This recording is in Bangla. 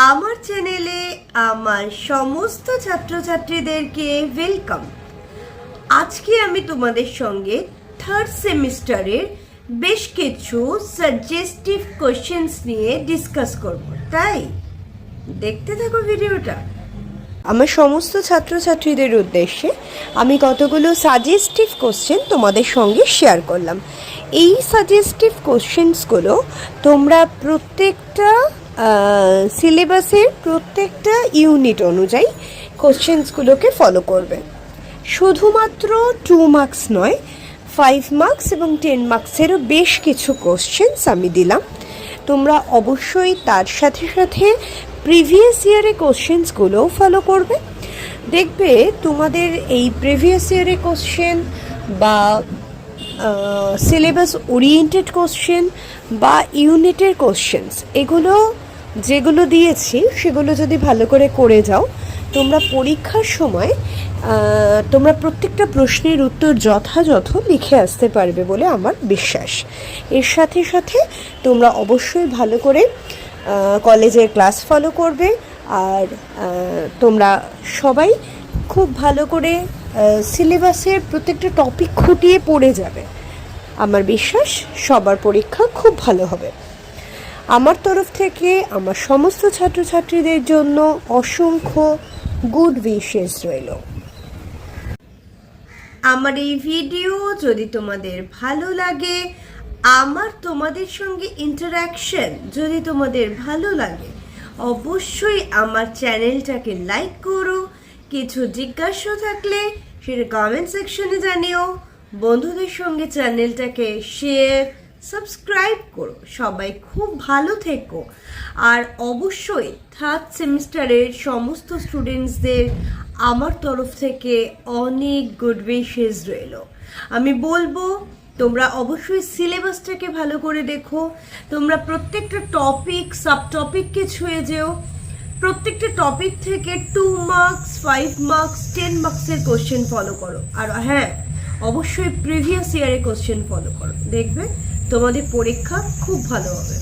আমার চ্যানেলে আমার সমস্ত ছাত্রছাত্রীদেরকে ওয়েলকাম। আজকে আমি তোমাদের সঙ্গে থার্ড সেমিস্টারের বেশ কিছু সাজেস্টিভ কোশ্চেন্স নিয়ে ডিসকাস করব, তাই দেখতে থাকো ভিডিওটা। আমার সমস্ত ছাত্রছাত্রীদের উদ্দেশ্যে আমি কতগুলো সাজেস্টিভ কোশ্চেন তোমাদের সঙ্গে শেয়ার করলাম। এই সাজেস্টিভ কোশ্চেন্সগুলো তোমরা প্রত্যেকটা সিলেবাসের প্রত্যেকটা ইউনিট অনুযায়ী কোশ্চেন্সগুলোকে ফলো করবে। শুধুমাত্র 2 মার্কস নয়, 5 মার্কস এবং 10 মার্কসেরও বেশ কিছু কোশ্চেন্স আমি দিলাম। তোমরা অবশ্যই তার সাথে সাথে প্রিভিয়াস ইয়ারের কোশ্চেন্সগুলোও ফলো করবে। দেখবে তোমাদের এই প্রিভিয়াস ইয়ারের কোশ্চেন বা সিলেবাস ওরিয়েন্টেড কোশ্চেন বা ইউনিটের কোশ্চেন্স, এগুলো যেগুলো দিয়েছি সেগুলো যদি ভালো করে যাও, তোমরা পরীক্ষার সময় তোমরা প্রত্যেকটা প্রশ্নের উত্তর যথাযথ লিখে আসতে পারবে বলে আমার বিশ্বাস। এর সাথে সাথে তোমরা অবশ্যই ভালো করে কলেজের ক্লাস ফলো করবে, আর তোমরা সবাই খুব ভালো করে সিলেবাসের প্রত্যেকটা টপিক খুঁটিয়ে পড়ে যাবে। আমার বিশ্বাস সবার পরীক্ষা খুব ভালো হবে। আমার তরফ থেকে আমার সমস্ত ছাত্রছাত্রীদের জন্য অসংখ্য গুড উইশেস রইল। আমার এই ভিডিও যদি তোমাদের ভালো লাগে, আমার তোমাদের সঙ্গে ইন্টারাকশন যদি তোমাদের ভালো লাগে, অবশ্যই আমার চ্যানেলটাকে লাইক করো। কিছু জিজ্ঞাসা থাকলে সেটা কমেন্ট সেকশনে জানিও। বন্ধুদের সঙ্গে চ্যানেলটাকে শেয়ার সাবস্ক্রাইব করো। সবাই খুব ভালো থেকো। আর অবশ্যই থার্ড সেমিস্টারের সমস্ত স্টুডেন্টসদের আমার তরফ থেকে অনেক গুড উইশেস রইল। আমি বলবো তোমরা অবশ্যই সিলেবাসটাকে ভালো করে দেখো। তোমরা প্রত্যেকটা টপিক সাব টপিককে ছুঁয়ে যেও। প্রত্যেকটা টপিক থেকে 2 মার্কস 5 মার্কস 10 মার্কসের কোশ্চেন ফলো করো। আর হ্যাঁ, অবশ্যই প্রিভিয়াস ইয়ারের কোশ্চেন ফলো করো। দেখবে তোমাদের পরীক্ষা খুব ভালো হবে।